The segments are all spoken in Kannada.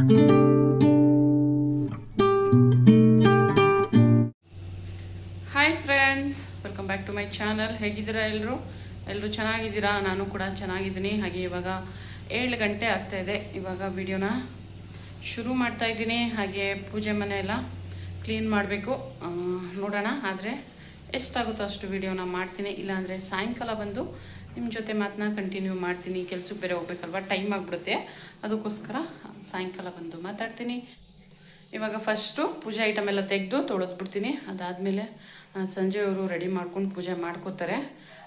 Hi friends, welcome back to my channel. ಹೇಗಿದ್ದೀರಾ ಎಲ್ಲರೂ ಚೆನ್ನಾಗಿದ್ದೀರಾ? ನಾನು ಕೂಡ ಚೆನ್ನಾಗಿದ್ದೀನಿ. ಹಾಗೆ ಇವಾಗ 7 ಗಂಟೆ ಆಗ್ತಾಯಿದೆ. ಇವಾಗ ವಿಡಿಯೋನ ಶುರು ಮಾಡ್ತಾ ಇದ್ದೀನಿ. ಹಾಗೆ ಪೂಜೆ ಮನೆ ಎಲ್ಲ ಕ್ಲೀನ್ ಮಾಡಬೇಕು. ನೋಡೋಣ, ಆದರೆ ಎಷ್ಟಾಗುತ್ತೋ ಅಷ್ಟು ವಿಡಿಯೋನ ಮಾಡ್ತೀನಿ. ಇಲ್ಲಾಂದರೆ ಸಾಯಂಕಾಲ ಬಂದು ನಿಮ್ಮ ಜೊತೆ ಮಾತನ್ನ ಕಂಟಿನ್ಯೂ ಮಾಡ್ತೀನಿ. ಕೆಲ್ಸಕ್ಕೆ ಬೇರೆ ಹೋಗ್ಬೇಕಲ್ವ, ಟೈಮ್ ಆಗಿಬಿಡುತ್ತೆ. ಅದಕ್ಕೋಸ್ಕರ ಸಾಯಂಕಾಲ ಬಂದು ಮಾತಾಡ್ತೀನಿ. ಇವಾಗ ಫಸ್ಟು ಪೂಜೆ ಐಟಮ್ ಎಲ್ಲ ತೆಗೆದು ತೊಳೆದ್ಬಿಡ್ತೀನಿ. ಅದಾದಮೇಲೆ ಸಂಜೆಯವರು ರೆಡಿ ಮಾಡ್ಕೊಂಡು ಪೂಜೆ ಮಾಡ್ಕೋತಾರೆ.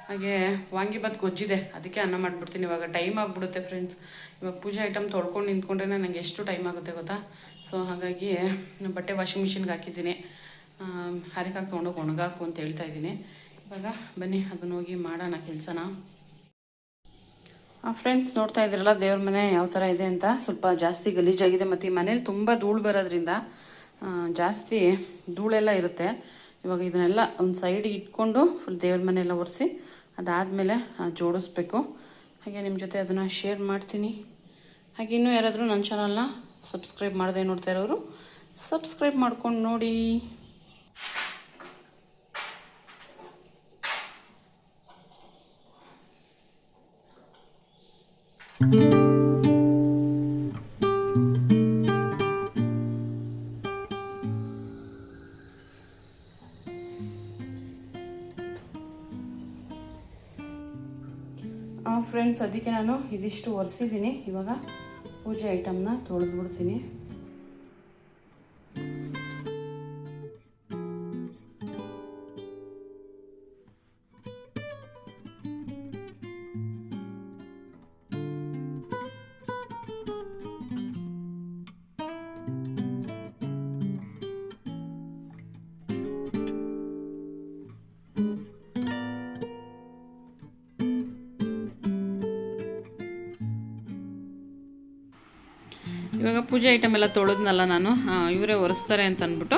ಹಾಗೆ ವಾಂಗಿಬಾತ್ ಗೊಜ್ಜಿದೆ, ಅದಕ್ಕೆ ಅನ್ನ ಮಾಡಿಬಿಡ್ತೀನಿ. ಇವಾಗ ಟೈಮ್ ಆಗಿಬಿಡುತ್ತೆ ಫ್ರೆಂಡ್ಸ್. ಇವಾಗ ಪೂಜೆ ಐಟಮ್ ತೊಳ್ಕೊಂಡು ನಿಂತ್ಕೊಂಡ್ರೆ ನನಗೆ ಎಷ್ಟು ಟೈಮ್ ಆಗುತ್ತೆ ಗೊತ್ತಾ? ಸೊ ಹಾಗಾಗಿ ಬಟ್ಟೆ ವಾಷಿಂಗ್ ಮಿಷಿನ್ಗೆ ಹಾಕಿದ್ದೀನಿ. ಹಾರಿಗೆ ತೊಗೊಂಡೋಗಿ ಒಣಗಾಕು ಅಂತ ಹೇಳ್ತಾ ಇದ್ದೀನಿ. ಇವಾಗ ಬನ್ನಿ ಅದನ್ನ ಹೋಗಿ ಮಾಡೋಣ ಕೆಲಸನ. ಫ್ರೆಂಡ್ಸ್, ನೋಡ್ತಾ ಇದ್ದೀರಲ್ಲ ದೇವ್ರ ಮನೆ ಯಾವ ಥರ ಇದೆ ಅಂತ. ಸ್ವಲ್ಪ ಜಾಸ್ತಿ ಗಲೀಜಾಗಿದೆ ಮತ್ತು ಈ ಮನೇಲಿ ತುಂಬ ಧೂಳು ಬರೋದ್ರಿಂದ ಜಾಸ್ತಿ ಧೂಳೆಲ್ಲ ಇರುತ್ತೆ. ಇವಾಗ ಇದನ್ನೆಲ್ಲ ಒಂದು ಸೈಡಿಗೆ ಇಟ್ಕೊಂಡು ಫುಲ್ ದೇವ್ರ ಮನೆಯೆಲ್ಲ ಒರೆಸಿ ಅದಾದಮೇಲೆ ಜೋಡಿಸ್ಬೇಕು. ಹಾಗೆ ನಿಮ್ಮ ಜೊತೆ ಅದನ್ನು ಶೇರ್ ಮಾಡ್ತೀನಿ. ಹಾಗೆ ಇನ್ನೂ ಯಾರಾದರೂ ನನ್ನ ಚಾನಲ್ನ ಸಬ್ಸ್ಕ್ರೈಬ್ ಮಾಡದೆ ನೋಡ್ತಾ ಇರೋರು ಸಬ್ಸ್ಕ್ರೈಬ್ ಮಾಡ್ಕೊಂಡು ನೋಡಿ. ಫ್ರೆಂಡ್ಸ್, ಅದಕ್ಕೆ ನಾನು ಇದಿಷ್ಟು ಒರೆಸಿದ್ದೀನಿ. ಇವಾಗ ಪೂಜೆ ಐಟಮ್ನ ತೊಳೆದ್ಬಿಡ್ತೀನಿ. ಇವಾಗ ಪೂಜೆ ಐಟಮ್ ಎಲ್ಲ ತೊಳೆದ್ನಲ್ಲ ನಾನು, ಇವರೇ ಒರೆಸ್ತಾರೆ ಅಂತ ಅಂದ್ಬಿಟ್ಟು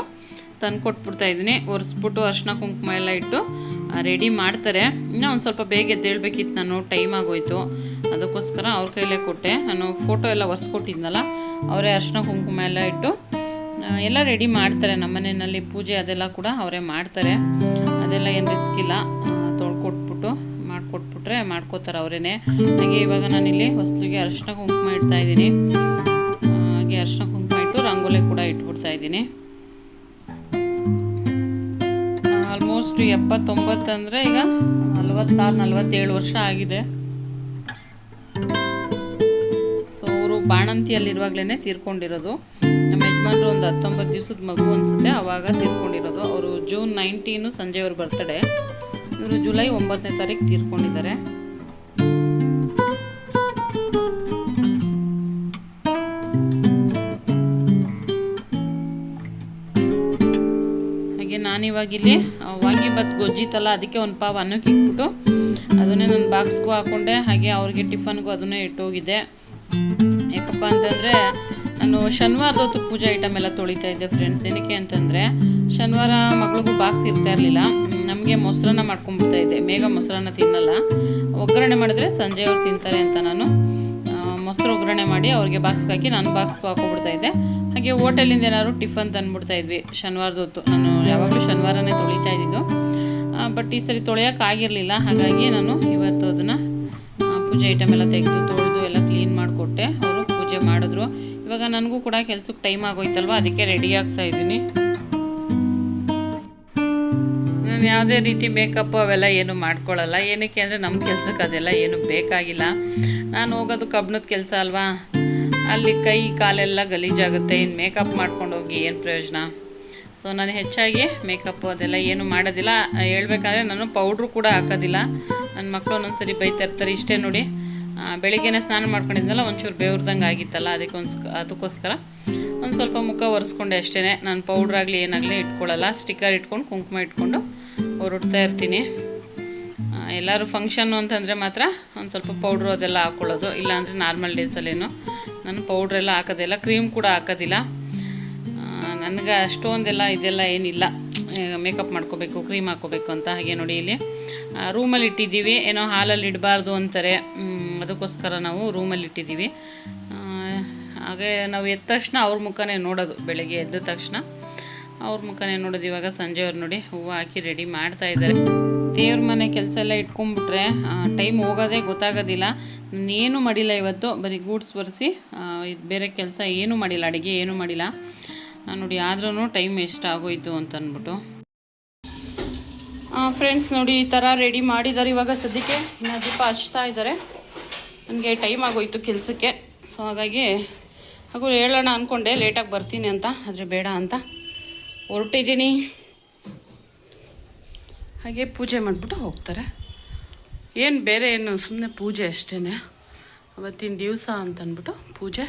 ತಂದು ಕೊಟ್ಬಿಡ್ತಾ ಇದ್ದೀನಿ. ಒರೆಸ್ಬಿಟ್ಟು ಅರ್ಶಿನ ಕುಂಕುಮ ಎಲ್ಲ ಇಟ್ಟು ರೆಡಿ ಮಾಡ್ತಾರೆ. ಇನ್ನೂ ಒಂದು ಸ್ವಲ್ಪ ಬೇಗ ಎದ್ದೇಳಬೇಕಿತ್ತು ನಾನು, ಟೈಮ್ ಆಗೋಯ್ತು. ಅದಕ್ಕೋಸ್ಕರ ಅವ್ರ ಕೈಲೇ ಕೊಟ್ಟೆ. ನಾನು ಫೋಟೋ ಎಲ್ಲ ಒರೆಸ್ಕೊಟ್ಟಿದ್ನಲ್ಲ, ಅವರೇ ಅರ್ಶಿನ ಕುಂಕುಮ ಎಲ್ಲ ಇಟ್ಟು ಎಲ್ಲ ರೆಡಿ ಮಾಡ್ತಾರೆ. ನಮ್ಮ ಮನೆಯಲ್ಲಿ ಪೂಜೆ ಅದೆಲ್ಲ ಕೂಡ ಅವರೇ ಮಾಡ್ತಾರೆ. ಅದೆಲ್ಲ ಏನು ರಿಸ್ಕ್ ಇಲ್ಲ. ತೊಳ್ಕೊಟ್ಬಿಟ್ಟು ಮಾಡಿಕೊಟ್ಬಿಟ್ರೆ ಮಾಡ್ಕೋತಾರೆ ಅವರೇನೆ. ಹಾಗೆ ಇವಾಗ ನಾನಿಲ್ಲಿ ಹೊಸಲಿಗೆ ಅರ್ಶಿನ ಕುಂಕುಮ ಇಡ್ತಾ ಇದ್ದೀನಿ. ಹಾಗೆ ಅರ್ಶಿನ ಕುಂಕುಮ ಇಟ್ಟು ರಂಗೋಲಿ ಕೂಡ ಇಟ್ಬಿಡ್ತಾ ಇದ್ದೀನಿ. ಆಲ್ಮೋಸ್ಟ್ 79 ಅಂದರೆ ಈಗ 46-47 ವರ್ಷ ಆಗಿದೆ. ಸೊ ಅವರು ಬಾಣಂತಿಯಲ್ಲಿರುವಾಗಲೇ ತೀರ್ಕೊಂಡಿರೋದು. ನಮ್ಮ ಯಜಮಾನ್ರು ಒಂದು 19 ದಿವಸದ ಮಗು ಅನಿಸುತ್ತೆ, ಆವಾಗ ತೀರ್ಕೊಂಡಿರೋದು. ಅವರು ಜೂನ್ 19 ಸಂಜೆಯವ್ರ ಬರ್ತಡೇ. ಇವರು ಜುಲೈ 9ನೇ ತಾರೀಕು ತೀರ್ಕೊಂಡಿದ್ದಾರೆ. ಹಾಗೆ ನಾನಿವಾಗಿಲ್ಲಿ ವಾಂಗಿಬಾತ್ ಗೊಜ್ಜಿತ್ತಲ್ಲ, ಅದಕ್ಕೆ ಒಂದು ಪಾವ್ ಅನ್ನಕ್ಕೆ ಇಟ್ಬಿಟ್ಟು ಅದನ್ನೇ ನನ್ನ ಬಾಕ್ಸ್ಗೂ ಹಾಕ್ಕೊಂಡೆ. ಹಾಗೆ ಅವ್ರಿಗೆ ಟಿಫನ್ಗೂ ಅದನ್ನೇ ಇಟ್ಟೋಗಿದ್ದೆ. ಯಾಕಪ್ಪ ಅಂತಂದರೆ ನಾನು ಶನಿವಾರದ ಹೊತ್ತು ಪೂಜೆ ಐಟಮ್ ಎಲ್ಲ ತೊಳಿತಾ ಇದ್ದೆ ಫ್ರೆಂಡ್ಸ್. ಏನಕ್ಕೆ ಅಂತಂದರೆ ಶನಿವಾರ ಮಗಳಿಗೂ ಬಾಕ್ಸ್ ಇರ್ತಾ ಇರಲಿಲ್ಲ. ನಮಗೆ ಮೊಸರನ್ನ ಮಾಡ್ಕೊಂಡ್ಬಿಡ್ತಾ ಇದ್ದೆ. ಬೇಗ ಮೊಸರನ್ನ ತಿನ್ನಲ್ಲ, ಒಗ್ಗರಣೆ ಮಾಡಿದ್ರೆ ಸಂಜೆಯವ್ರು ತಿಂತಾರೆ ಅಂತ ನಾನು ಮೊಸರು ಒಗ್ಗರಣೆ ಮಾಡಿ ಅವ್ರಿಗೆ ಬಾಕ್ಸ್ಗೆ ಹಾಕಿ ನಾನು ಬಾಕ್ಸ್ಗೆ ಹಾಕೋಬಿಡ್ತಾ ಇದ್ದೆ. ಹಾಗೆ ಹೋಟೆಲಿಂದ ಏನಾದ್ರು ಟಿಫನ್ ತಂದುಬಿಡ್ತಾ ಇದ್ವಿ ಶನಿವಾರದ ಹೊತ್ತು. ನಾನು ಯಾವಾಗಲೂ ಶನಿವಾರನೇ ತೊಳಿತಾ ಇದ್ದಿದ್ದು, ಬಟ್ ಈ ಸರಿ ತೊಳೆಯೋಕ್ಕಾಗಿರಲಿಲ್ಲ. ಹಾಗಾಗಿ ನಾನು ಇವತ್ತು ಅದನ್ನು ಪೂಜೆ ಐಟಮ್ ಎಲ್ಲ ತೆಗೆದು ತೊಳೆದು ಎಲ್ಲ ಕ್ಲೀನ್ ಮಾಡಿಕೊಟ್ಟೆ. ಅವರು ಪೂಜೆ ಮಾಡಿದ್ರು. ಇವಾಗ ನನಗೂ ಕೂಡ ಕೆಲಸಕ್ಕೆ ಟೈಮ್ ಆಗೋಯ್ತಲ್ವ, ಅದಕ್ಕೆ ರೆಡಿ ಆಗ್ತಾ ಇದ್ದೀನಿ. ನಾನು ಯಾವುದೇ ರೀತಿ ಮೇಕಪ್ಪು ಅವೆಲ್ಲ ಏನು ಮಾಡ್ಕೊಳ್ಳಲ್ಲ. ಏನಕ್ಕೆ ಅಂದರೆ ನಮ್ಮ ಕೆಲಸಕ್ಕೆ ಅದೆಲ್ಲ ಏನು ಬೇಕಾಗಿಲ್ಲ. ನಾನು ಹೋಗೋದು ಕಬ್ಬಣದ ಕೆಲಸ ಅಲ್ವಾ, ಅಲ್ಲಿ ಕೈ ಕಾಲೆಲ್ಲ ಗಲೀಜಾಗುತ್ತೆ. ಇನ್ನು ಮೇಕಪ್ ಮಾಡ್ಕೊಂಡು ಹೋಗಿ ಏನು ಪ್ರಯೋಜನ? ಸೊ ನಾನು ಹೆಚ್ಚಾಗಿ ಮೇಕಪ್ಪು ಅದೆಲ್ಲ ಏನು ಮಾಡೋದಿಲ್ಲ. ಹೇಳ್ಬೇಕಾದ್ರೆ ನಾನು ಪೌಡ್ರು ಕೂಡ ಹಾಕೋದಿಲ್ಲ. ನನ್ನ ಮಕ್ಕಳು ಒಂದೊಂದ್ಸರಿ ಬೈತಾ ಇರ್ತಾರೆ. ಇಷ್ಟೇ ನೋಡಿ, ಬೆಳಿಗ್ಗೆನೇ ಸ್ನಾನ ಮಾಡ್ಕೊಂಡಿದ್ನಲ್ಲ, ಒಂಚೂರು ಬೇವ್ರದಂಗೆ ಆಗಿತ್ತಲ್ಲ, ಅದಕ್ಕೋಸ್ಕರ ಒಂದು ಸ್ವಲ್ಪ ಮುಖ ಒರೆಸ್ಕೊಂಡೆ ಅಷ್ಟೇ. ನಾನು ಪೌಡ್ರಾಗಲಿ ಏನಾಗಲಿ ಇಟ್ಕೊಳ್ಳಲ್ಲ. ಸ್ಟಿಕ್ಕರ್ ಇಟ್ಕೊಂಡು ಕುಂಕುಮ ಇಟ್ಕೊಂಡು ಹೊರಡ್ತಾ ಇರ್ತೀನಿ. ಎಲ್ಲರೂ ಫಂಕ್ಷನ್ನು ಅಂತಂದರೆ ಮಾತ್ರ ಒಂದು ಸ್ವಲ್ಪ ಪೌಡ್ರು ಅದೆಲ್ಲ ಹಾಕ್ಕೊಳ್ಳೋದು. ಇಲ್ಲಾಂದರೆ ನಾರ್ಮಲ್ ಡೇಸಲ್ಲೇನು ನಾನು ಪೌಡ್ರೆಲ್ಲ ಹಾಕೋದಿಲ್ಲ, ಕ್ರೀಮ್ ಕೂಡ ಹಾಕೋದಿಲ್ಲ. ನನಗೆ ಅಷ್ಟೊಂದೆಲ್ಲ ಇದೆಲ್ಲ ಏನಿಲ್ಲ, ಮೇಕಪ್ ಮಾಡ್ಕೋಬೇಕು, ಕ್ರೀಮ್ ಹಾಕ್ಕೋಬೇಕು ಅಂತ. ಹಾಗೆ ನೋಡಿ ಇಲ್ಲಿ ರೂಮಲ್ಲಿ ಇಟ್ಟಿದ್ದೀವಿ. ಏನೋ ಹಾಲಲ್ಲಿ ಇಡಬಾರ್ದು ಅಂತಾರೆ, ಅದಕ್ಕೋಸ್ಕರ ನಾವು ರೂಮಲ್ಲಿ ಇಟ್ಟಿದ್ದೀವಿ. ಹಾಗೆ ನಾವು ಎದ್ದ ತಕ್ಷಣ ಅವ್ರ ಮುಖನೇ ನೋಡೋದು, ಬೆಳಗ್ಗೆ ಎದ್ದ ತಕ್ಷಣ ಅವ್ರ ಮುಖನೇ ನೋಡೋದು. ಇವಾಗ ಸಂಜೆಯವ್ರು ನೋಡಿ ಹೂವು ಹಾಕಿ ರೆಡಿ ಮಾಡ್ತಾ ಇದ್ದಾರೆ. ದೇವ್ರ ಮನೆ ಕೆಲಸ ಎಲ್ಲ ಇಟ್ಕೊಂಡ್ಬಿಟ್ರೆ ಟೈಮ್ ಹೋಗೋದೇ ಗೊತ್ತಾಗೋದಿಲ್ಲ. ನಾನೇನು ಮಾಡಿಲ್ಲ ಇವತ್ತು, ಬರೀ ಗೂಡ್ಸ್ ಒರೆಸಿ ಇದು ಬೇರೆ ಕೆಲಸ ಏನೂ ಮಾಡಿಲ್ಲ, ಅಡುಗೆ ಏನೂ ಮಾಡಿಲ್ಲ ನೋಡಿ. ಆದ್ರೂ ಟೈಮ್ ಎಷ್ಟಾಗೋಯ್ತು ಅಂತ ಅಂದ್ಬಿಟ್ಟು ಫ್ರೆಂಡ್ಸ್ ನೋಡಿ ಈ ಥರ ರೆಡಿ ಮಾಡಿದ್ದಾರೆ. ಇವಾಗ ಸದ್ಯಕ್ಕೆ ಇನ್ನು ದೀಪ ಹಚ್ತಾ ಇದ್ದಾರೆ. ನನಗೆ ಟೈಮ್ ಆಗೋಯ್ತು ಕೆಲಸಕ್ಕೆ, ಸೊ ಹಾಗಾಗಿ ಹಾಗೂ ಹೇಳೋಣ ಅಂದ್ಕೊಂಡೆ ಲೇಟಾಗಿ ಬರ್ತೀನಿ ಅಂತ, ಆದರೆ ಬೇಡ ಅಂತ ಹೊರಟಿದ್ದೀನಿ. ಹಾಗೆ ಪೂಜೆ ಮಾಡಿಬಿಟ್ಟು ಹೋಗ್ತಾರೆ. ಏನು ಬೇರೆ ಏನು, ಸುಮ್ಮನೆ ಪೂಜೆ ಅಷ್ಟೇ, ಅವತ್ತಿನ ದಿವಸ ಅಂತಂದ್ಬಿಟ್ಟು ಪೂಜೆ.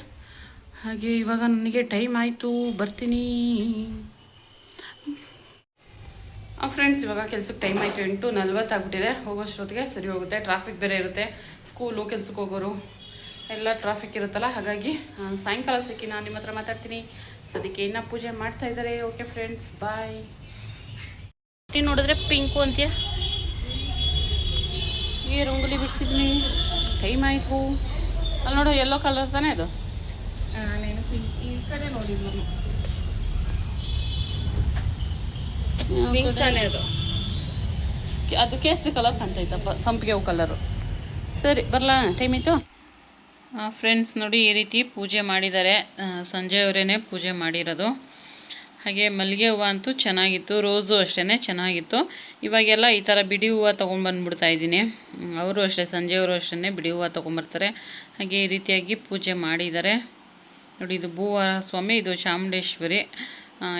ಹಾಗೆ ಇವಾಗ ನನಗೆ ಟೈಮ್ ಆಯಿತು, ಬರ್ತೀನಿ. ಫ್ರೆಂಡ್ಸ್ ಇವಾಗ ಕೆಲಸಕ್ಕೆ ಟೈಮ್ ಆಯಿತು, 8:40 ಆಗಿಬಿಟ್ಟಿದೆ. ಹೋಗೋಷ್ಟೊತ್ತಿಗೆ ಸರಿ ಹೋಗುತ್ತೆ. ಟ್ರಾಫಿಕ್ ಬೇರೆ ಇರುತ್ತೆ, ಸ್ಕೂಲು ಕೆಲ್ಸಕ್ಕೆ ಹೋಗೋರು ಎಲ್ಲ ಟ್ರಾಫಿಕ್ ಇರುತ್ತಲ್ಲ. ಹಾಗಾಗಿ ಸಾಯಂಕಾಲ ಸಿಕ್ಕಿ ನಾನು ನಿಮ್ಮ ಹತ್ರ ಮಾತಾಡ್ತೀನಿ. ಸದ್ಯಕ್ಕೆ ಇನ್ನೂ ಪೂಜೆ ಮಾಡ್ತಾ ಇದ್ದಾರೆ. ಓಕೆ ಫ್ರೆಂಡ್ಸ್, ಬಾಯ್. ನೋಡಿದ್ರೆ ಪಿಂಕು ಅಂತೀಯ, ಈ ರಂಗೋಲಿ ಬಿಡಿಸಿದ್ನಿ, ಟೈಮ್ ಆಯಿತು. ಅಲ್ಲಿ ನೋಡು ಯೆಲ್ಲೋ ಕಲರ್ ತಾನೇ ಅದು, ಈ ಕಡೆ ನೋಡಿದ್ನು ತಾನೇ ಅದು ಕೇಸರಿ ಕಲರ್ ಕಾಣ್ತೈತಪ್ಪ, ಸಂಪಿಗೆ ಹೂ ಕಲರು. ಸರಿ ಬರಲಾ, ಟೈಮ್ ಆಯಿತು. ಫ್ರೆಂಡ್ಸ್ ನೋಡಿ ಈ ರೀತಿ ಪೂಜೆ ಮಾಡಿದ್ದಾರೆ. ಸಂಜೆಯವರೇ ಪೂಜೆ ಮಾಡಿರೋದು. ಹಾಗೆ ಮಲ್ಲಿಗೆ ಹೂವು ಅಂತೂ ಚೆನ್ನಾಗಿತ್ತು, ರೋಸು ಅಷ್ಟೇ ಚೆನ್ನಾಗಿತ್ತು. ಇವಾಗೆಲ್ಲ ಈ ಥರ ಬಿಡಿ ಹೂವು ತೊಗೊಂಡ್ಬಂದ್ಬಿಡ್ತಾ ಇದ್ದೀನಿ. ಅವರು ಅಷ್ಟೇ, ಸಂಜೆಯವರು ಅಷ್ಟೇ ಬಿಡಿ ಹೂವು ತೊಗೊಂಬರ್ತಾರೆ. ಹಾಗೆ ಈ ರೀತಿಯಾಗಿ ಪೂಜೆ ಮಾಡಿದ್ದಾರೆ ನೋಡಿ. ಇದು ಭೂವಾರ ಸ್ವಾಮಿ, ಇದು ಚಾಮುಂಡೇಶ್ವರಿ.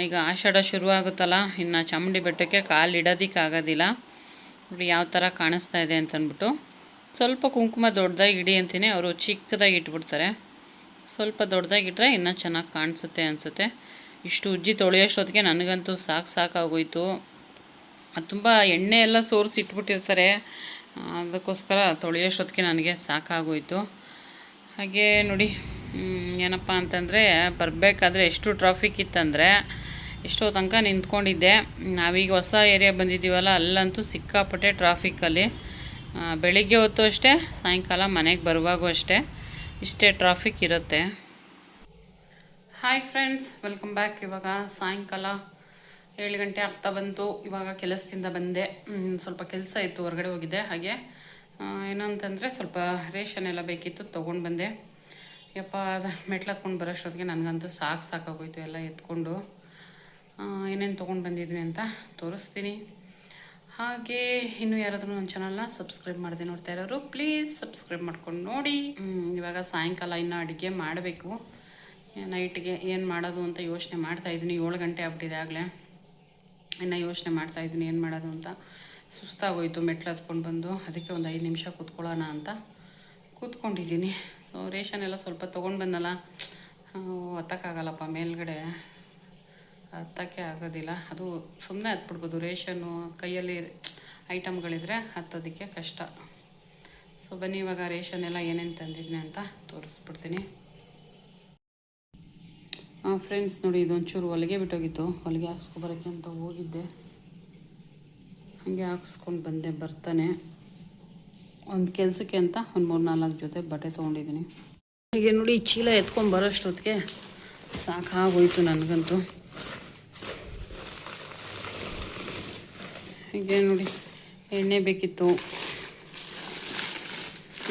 ಈಗ ಆಷಾಢ ಶುರುವಾಗುತ್ತಲ್ಲ, ಇನ್ನು ಚಾಮುಂಡಿ ಬೆಟ್ಟಕ್ಕೆ ಕಾಲಿಡೋದಕ್ಕಾಗೋದಿಲ್ಲ ನೋಡಿ ಯಾವ ಥರ ಕಾಣಿಸ್ತಾ ಇದೆ ಅಂತಂದ್ಬಿಟ್ಟು. ಸ್ವಲ್ಪ ಕುಂಕುಮ ದೊಡ್ಡದಾಗಿ ಇಡಿ ಅಂತೀನಿ, ಅವರು ಚಿಕ್ಕದಾಗಿ ಇಟ್ಬಿಡ್ತಾರೆ. ಸ್ವಲ್ಪ ದೊಡ್ಡದಾಗಿಟ್ರೆ ಇನ್ನೂ ಚೆನ್ನಾಗಿ ಕಾಣಿಸುತ್ತೆ ಅನಿಸುತ್ತೆ. ಇಷ್ಟು ಉಜ್ಜಿ ತೊಳೆಯೋಷ್ಟೊತ್ತಿಗೆ ನನಗಂತೂ ಸಾಕಾಗೋಯ್ತು. ಅದು ತುಂಬ ಎಣ್ಣೆ ಎಲ್ಲ ಸೋರಿಸಿ ಇಟ್ಬಿಟ್ಟಿರ್ತಾರೆ, ಅದಕ್ಕೋಸ್ಕರ ತೊಳೆಯೋಷ್ಟೊತ್ತಿಗೆ ನನಗೆ ಸಾಕಾಗೋಯ್ತು. ಹಾಗೆ ನೋಡಿ ಏನಪ್ಪ ಅಂತಂದರೆ ಬರಬೇಕಾದ್ರೆ ಎಷ್ಟು ಟ್ರಾಫಿಕ್ ಇತ್ತಂದರೆ ಎಷ್ಟೋ ತನಕ ನಿಂತ್ಕೊಂಡಿದ್ದೆ. ನಾವೀಗ ಹೊಸ ಏರಿಯಾ ಬಂದಿದ್ದೀವಲ್ಲ, ಅಲ್ಲಂತೂ ಸಿಕ್ಕಾಪಟ್ಟೆ ಟ್ರಾಫಿಕ್ಕಲ್ಲಿ. ಬೆಳಿಗ್ಗೆ ಹೊತ್ತು ಅಷ್ಟೇ, ಸಾಯಂಕಾಲ ಮನೆಗೆ ಬರುವಾಗೂ ಅಷ್ಟೇ, ಇಷ್ಟೇ ಟ್ರಾಫಿಕ್ ಇರುತ್ತೆ. Hi friends, welcome back. ಇವಾಗ ಸಾಯಂಕಾಲ 7 ಗಂಟೆ ಆಗ್ತಾ ಬಂತು. ಇವಾಗ ಕೆಲಸದಿಂದ ಬಂದೆ, ಸ್ವಲ್ಪ ಕೆಲಸ ಇತ್ತು, ಹೊರಗಡೆ ಹೋಗಿದ್ದೆ. ಹಾಗೆ ಏನಂತಂದರೆ ಸ್ವಲ್ಪ ರೇಷನ್ ಎಲ್ಲ ಬೇಕಿತ್ತು, ತೊಗೊಂಡು ಬಂದೆ. ಯಪ್ಪ ಮೆಟ್ಲು ಹತ್ಕೊಂಡು ಬರೋಷ್ಟೊತ್ತಿಗೆ ನನಗಂತೂ ಸಾಕಾಗೋಯ್ತು ಎಲ್ಲ ಎತ್ಕೊಂಡು. ಏನೇನು ತೊಗೊಂಡು ಬಂದಿದ್ದೀನಿ ಅಂತ ತೋರಿಸ್ತೀನಿ. ಹಾಗೆ ಇನ್ನೂ ಯಾರಾದರೂ ನನ್ನ ಚಾನಲ್ನ ಸಬ್ಸ್ಕ್ರೈಬ್ ಮಾಡದೆ ನೋಡ್ತಾ ಇರೋರು ಪ್ಲೀಸ್ ಸಬ್ಸ್ಕ್ರೈಬ್ ಮಾಡ್ಕೊಂಡು ನೋಡಿ. ಇವಾಗ ಸಾಯಂಕಾಲ ಇನ್ನೂ ಅಡುಗೆ ಮಾಡಬೇಕು. ನೈಟ್ಗೆ ಏನು ಮಾಡೋದು ಅಂತ ಯೋಚನೆ ಮಾಡ್ತಾಯಿದ್ದೀನಿ. 7 ಗಂಟೆ ಆಗ್ಬಿಟ್ಟಿದೆ ಆಗಲೇ, ಇನ್ನು ಯೋಚನೆ ಮಾಡ್ತಾಯಿದ್ದೀನಿ ಏನು ಮಾಡೋದು ಅಂತ. ಸುಸ್ತಾಗೋಯ್ತು ಮೆಟ್ಲು ಹತ್ಕೊಂಡು ಬಂದು, ಅದಕ್ಕೆ ಒಂದು 5 ನಿಮಿಷ ಕೂತ್ಕೊಳ್ಳೋಣ ಅಂತ ಕೂತ್ಕೊಂಡಿದ್ದೀನಿ. ಸೊ ರೇಷನ್ ಎಲ್ಲ ಸ್ವಲ್ಪ ತೊಗೊಂಡು ಬಂದಲ್ಲ, ಹತ್ತಕ್ಕಾಗಲ್ಲಪ್ಪ, ಮೇಲ್ಗಡೆ ಹತ್ತಕ್ಕೆ ಆಗೋದಿಲ್ಲ. ಅದು ಸುಮ್ಮನೆ ಹತ್ಬಿಡ್ಬೋದು, ರೇಷನ್ನು ಕೈಯಲ್ಲಿ ಐಟಮ್ಗಳಿದ್ರೆ ಹತ್ತೋದಕ್ಕೆ ಕಷ್ಟ. ಸೊ ಬನ್ನಿ ಇವಾಗ ರೇಷನ್ ಎಲ್ಲ ಏನೇನು ತಂದಿದ್ದೀನಿ ಅಂತ ತೋರಿಸ್ಬಿಡ್ತೀನಿ. ಫ್ರೆಂಡ್ಸ್ ನೋಡಿ, ಇದೊಂಚೂರು ಹೊಲಿಗೆ ಬಿಟ್ಟೋಗಿತ್ತು, ಹೊಲಿಗೆ ಹಾಕ್ಸ್ಕೊಬರೋಕ್ಕೆ ಅಂತ ಹೋಗಿದ್ದೆ. ಹಾಗೆ ಹಾಕ್ಸ್ಕೊಂಡು ಬಂದೆ. ಬರ್ತಾನೆ ಒಂದು ಕೆಲಸಕ್ಕೆ ಅಂತ ಒಂದು 3-4 ಜೊತೆ ಬಟ್ಟೆ ತೊಗೊಂಡಿದ್ದೀನಿ. ಹೀಗೆ ನೋಡಿ ಚೀಲ ಎತ್ಕೊಂಡು ಬರೋಷ್ಟೊತ್ತಿಗೆ ಸಾಕಾಗೋಯ್ತು ನನಗಂತೂ. ಹೀಗೆ ನೋಡಿ ಎಣ್ಣೆ ಬೇಕಿತ್ತು,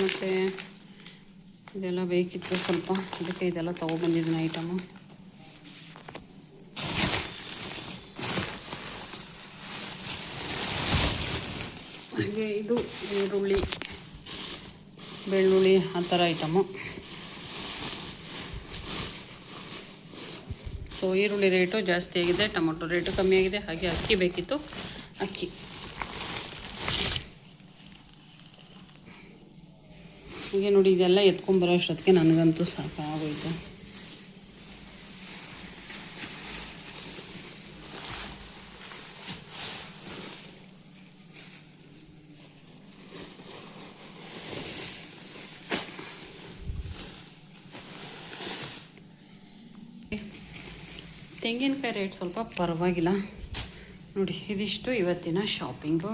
ಮತ್ತು ಇದೆಲ್ಲ ಬೇಕಿತ್ತು ಸ್ವಲ್ಪ, ಅದಕ್ಕೆ ಇದೆಲ್ಲ ತೊಗೊಬಂದಿದ್ದೀನಿ ಐಟಮು. ಹಾಗೆ ಇದು ಈರುಳ್ಳಿ, ಬೆಳ್ಳುಳ್ಳಿ, ಆ ಥರ ಐಟಮು. ಸೊ ಈರುಳ್ಳಿ ರೇಟು ಜಾಸ್ತಿ ಆಗಿದೆ, ಟೊಮೊಟೊ ರೇಟು ಕಮ್ಮಿ ಆಗಿದೆ. ಹಾಗೆ ಅಕ್ಕಿ ಬೇಕಿತ್ತು, ಅಕ್ಕಿ. ಹೀಗೆ ನೋಡಿ ಇದೆಲ್ಲ ಎತ್ಕೊಂಡ್ಬರೋ ಅಷ್ಟೊತ್ತಿಗೆ ನನಗಂತೂ ಸಾಕಾಗೋಯ್ತು. ತೆಂಗಿನಕಾಯಿ ರೇಟ್ ಸ್ವಲ್ಪ ಪರವಾಗಿಲ್ಲ ನೋಡಿ. ಇದಿಷ್ಟು ಇವತ್ತಿನ ಶಾಪಿಂಗು.